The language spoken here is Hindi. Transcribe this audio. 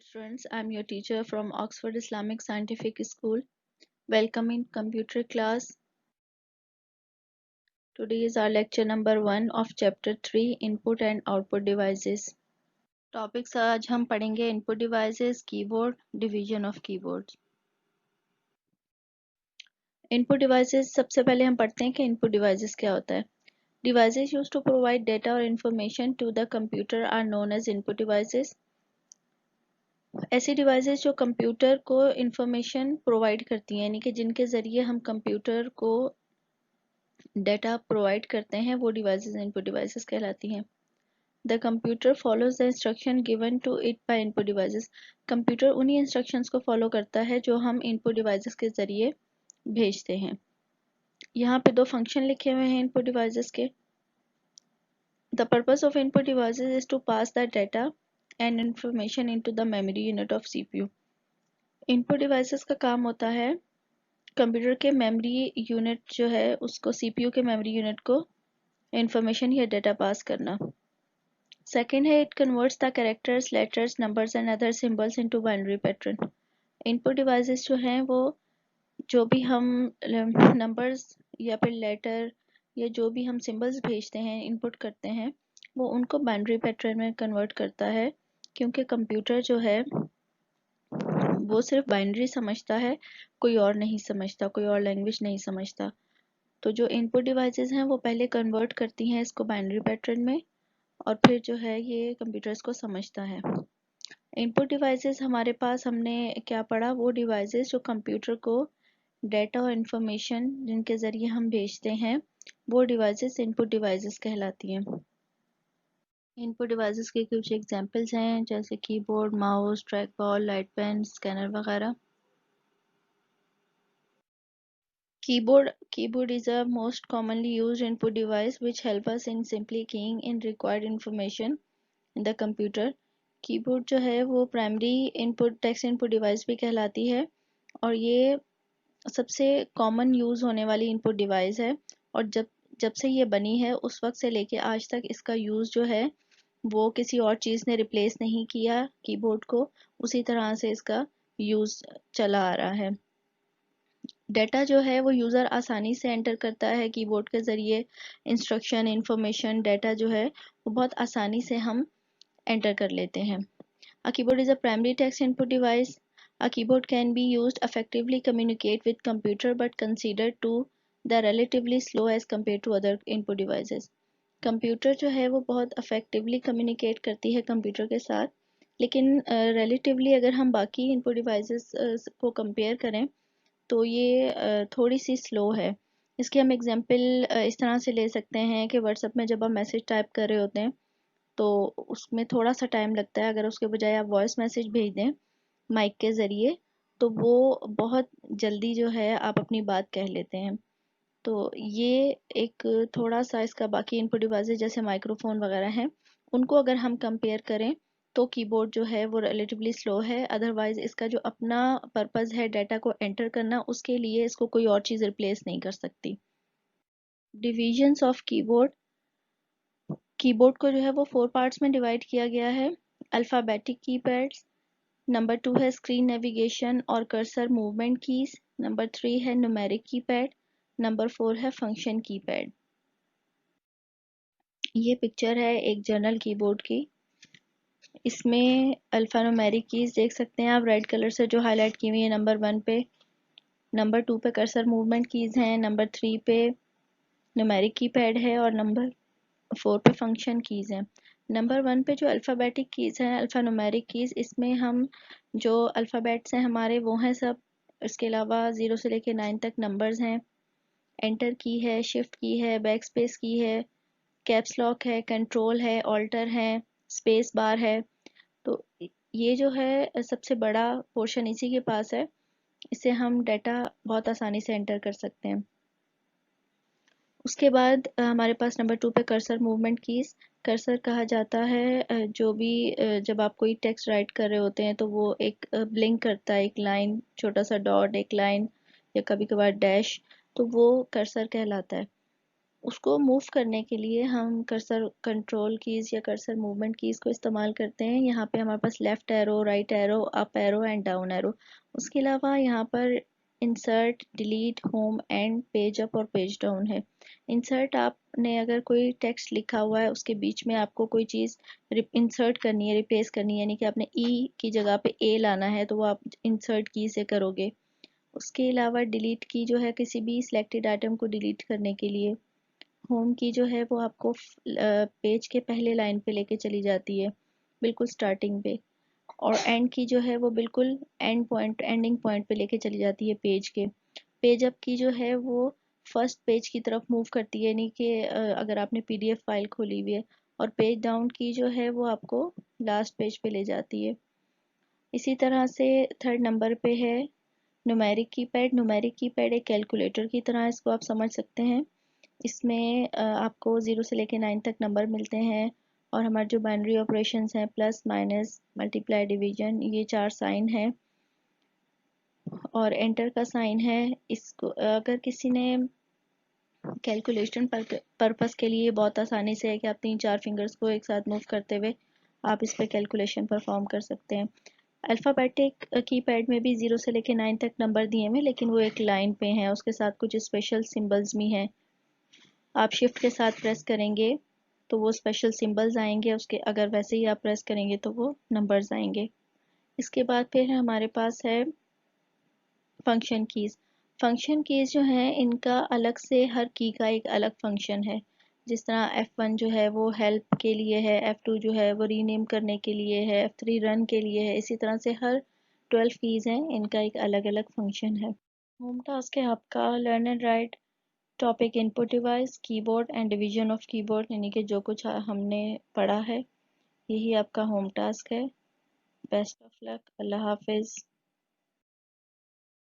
Dear students, I am your teacher from Oxford Islamic Scientific School. Welcome in computer class. Today is our lecture number 1 of chapter 3 Input and Output Devices. Topics आज हम पढ़ेंगे Input Devices, Keyboard, Division of Keyboards. Input Devices सबसे पहले हम पढ़ते हैं कि Input Devices क्या होता है. Devices used to provide data or information to the computer are known as input devices. ऐसी डिवाइसेस जो कंप्यूटर को इंफॉर्मेशन प्रोवाइड करती हैं, यानी कि जिनके ज़रिए हम कंप्यूटर को डेटा प्रोवाइड करते हैं, वो डिवाइसेस इनपुट डिवाइसेस कहलाती हैं. The computer follows the instruction given to it by input devices. Computer उन्हीं इंस्ट्रक्शंस को फॉलो करता है जो हम इनपुट डिवाइसेस के ज़रिए भेजते हैं. यहाँ पे दो फंक्शन लिखे हुए हैं इनपुट डिवाइसेस के. The purpose of input devices is to pass the data and information into the memory unit of CPU. Input devices का काम होता है कंप्यूटर के मेमोरी यूनिट जो है उसको सीपीयू के मेमोरी यूनिट को इंफॉर्मेशन या डेटा पास करना. सेकेंड है it converts the characters, letters, numbers and other symbols into binary pattern. Input devices जो हैं वो जो भी हम नंबर्स या फिर लेटर या जो भी हम सिंबल्स भेजते हैं, इनपुट करते हैं, वो उनको बाइनरी पैटर्न में कन्वर्ट करता है, क्योंकि कंप्यूटर जो है वो सिर्फ बाइनरी समझता है, कोई और नहीं समझता, कोई और लैंग्वेज नहीं समझता. तो जो इनपुट डिवाइसेस हैं वो पहले कन्वर्ट करती हैं इसको बाइनरी पैटर्न में, और फिर जो है ये कंप्यूटर इसको समझता है. इनपुट डिवाइसेस हमारे पास हमने क्या पढ़ा, वो डिवाइसेस जो कंप्यूटर को डेटा और इंफॉर्मेशन जिनके ज़रिए हम भेजते हैं, वो डिवाइसेस इनपुट डिवाइसेस कहलाती हैं. इनपुट डिवाइसेस के कुछ एग्जांपल्स हैं, जैसे keyboard, mouse, track ball, light pen, scanner वगैरह. Keyboard is a most commonly used input device which help us in simply keying in required information in the computer. Keyboard जो है वो primary input text input device भी कहलाती है, और ये सबसे कॉमन यूज़ होने वाली इनपुट डिवाइस है. और जब जब से ये बनी है उस वक्त से लेके आज तक इसका यूज़ जो है वो किसी और चीज़ ने रिप्लेस नहीं किया कीबोर्ड को, उसी तरह से इसका यूज़ चला आ रहा है. डेटा जो है वो यूज़र आसानी से एंटर करता है कीबोर्ड के ज़रिए. इंस्ट्रक्शन, इंफॉर्मेशन, डेटा जो है वो बहुत आसानी से हम एंटर कर लेते हैं. A keyboard is a primary text input device. A keyboard can be used effectively communicate with computer but considered to the relatively slow as compared to other input devices. Computer जो है वो बहुत अफेक्टिवली कम्युनिकेट करती है कंप्यूटर के साथ, लेकिन रिलेटिवली अगर हम बाकी इनपुट डिवाइसेस को कंपेयर करें तो ये थोड़ी सी स्लो है. इसकी हम एग्जांपल इस तरह से ले सकते हैं कि व्हाट्सएप में जब आप मैसेज टाइप कर रहे होते हैं तो उसमें थोड़ा सा टाइम लगता है. अगर उसके बजाय आप वॉइस मैसेज भेज दें माइक के ज़रिए तो वो बहुत जल्दी जो है आप अपनी बात कह लेते हैं. तो ये एक थोड़ा सा इसका बाकी इनपुट डिवाइसेस जैसे माइक्रोफोन वगैरह हैं उनको अगर हम कंपेयर करें तो कीबोर्ड जो है वो रिलेटिवली स्लो है. अदरवाइज इसका जो अपना पर्पस है डेटा को एंटर करना, उसके लिए इसको कोई और चीज़ रिप्लेस नहीं कर सकती. Divisions of keyboard. कीबोर्ड को जो है वो 4 पार्ट्स में डिवाइड किया गया है. Alphabetic keypads. नंबर 2 है स्क्रीन नेविगेशन और कर्सर मूवमेंट कीज. नंबर 3 है न्यूमेरिक कीपैड. नंबर 4 है फंक्शन कीपैड. ये पिक्चर है एक जनरल कीबोर्ड की. इसमें अल्फ़ान्यूमेरिक कीज़ देख सकते हैं आप, रेड कलर से जो हाईलाइट की हुई है नंबर 1 पे. नंबर 2 पे कर्सर मूवमेंट कीज़ हैं. नंबर 3 पे न्यूमेरिक कीपैड है और नंबर 4 पे फंक्शन कीज़ हैं. नंबर 1 पे जो अल्फ़ाबेटिक कीज़ हैं, अल्फ़ान्यूमेरिक कीज़, इसमें हम जो अल्फ़ाबेट्स हैं हमारे वो हैं सब. इसके अलावा 0 से लेके 9 तक नंबर्स हैं. एंटर की है, शिफ्ट की है, बैक स्पेस की है, कैप्स लॉक है, कंट्रोल है, ऑल्टर है, स्पेस बार है. तो ये जो है सबसे बड़ा पोर्शन इसी के पास है. इससे हम डाटा बहुत आसानी से एंटर कर सकते हैं. उसके बाद हमारे पास नंबर 2 पे कर्सर मूवमेंट कीज. कर्सर कहा जाता है जो भी जब आप कोई टेक्स्ट राइट कर रहे होते हैं तो वो एक ब्लिंक करता है, एक लाइन, छोटा सा डॉट, एक लाइन या कभी कभार डैश, तो वो कर्सर कहलाता है. उसको मूव करने के लिए हम कर्सर कंट्रोल कीज़ या कर्सर मूवमेंट कीज़ को इस्तेमाल करते हैं। यहाँ पे हमारे पास left arrow, right arrow, up arrow and down arrow. उसके अलावा यहाँ पर insert, delete, home and page up और पेज डाउन है। इंसर्ट, आपने अगर कोई टेक्स्ट लिखा हुआ है उसके बीच में आपको कोई चीज़ इंसर्ट करनी है, रिप्लेस करनी है, यानी कि आपने ई की जगह पे ए लाना है, तो वो आप इंसर्ट की से करोगे। उसके अलावा डिलीट की जो है किसी भी सिलेक्टेड आइटम को डिलीट करने के लिए। होम की जो है वो आपको पेज के पहले लाइन पे लेके चली जाती है, बिल्कुल स्टार्टिंग पे। और एंड की जो है वो बिल्कुल एंडिंग पॉइंट पे लेके चली जाती है पेज के। पेज अप की जो है वो फर्स्ट पेज की तरफ मूव करती है, यानी कि अगर आपने पीडीएफ फाइल खोली हुई है। और पेज डाउन की जो है वो आपको लास्ट पेज पे ले जाती है। इसी तरह से थर्ड नंबर पे है न्यूमेरिक कीपैड। न्यूमेरिक कीपैड एक कैलकुलेटर की तरह इसको आप समझ सकते हैं। इसमें आपको 0 से लेके 9 तक नंबर मिलते हैं, और हमारे जो बाइनरी ऑपरेशंस हैं, प्लस माइनस मल्टीप्लाई डिवीजन, ये 4 साइन हैं और एंटर का साइन है। इसको अगर किसी ने कैलकुलेशन पर्पस के लिए बहुत आसानी से है कि आप 3-4 फिंगर्स को एक साथ मूव करते हुए आप इस पर कैलकुलेशन परफॉर्म कर सकते हैं। अल्फ़ाबेटिक कीपैड में भी 0 से लेके 9 तक नंबर दिए हुए, लेकिन वो एक लाइन पे हैं, उसके साथ कुछ स्पेशल सिंबल्स भी हैं। आप शिफ्ट के साथ प्रेस करेंगे तो वो स्पेशल सिंबल्स आएंगे, उसके अगर वैसे ही आप प्रेस करेंगे तो वो नंबर्स आएंगे। इसके बाद फिर हमारे पास है फंक्शन कीज़। फंक्शन कीज़ जो हैं इनका अलग से हर की का एक अलग फंक्शन है। जिस तरह F1 जो है वो हेल्प के लिए है, F2 जो है वो रीनेम करने के लिए है, F3 रन के लिए है। इसी तरह से हर 12 कीज़ हैं, इनका एक अलग अलग फंक्शन है। होम टास्क है आपका learn and right topic input device keyboard and division of keyboard, यानी कि जो कुछ हमने पढ़ा है यही आपका होम टास्क है। बेस्ट ऑफ लक, अल्लाह हाफिज़।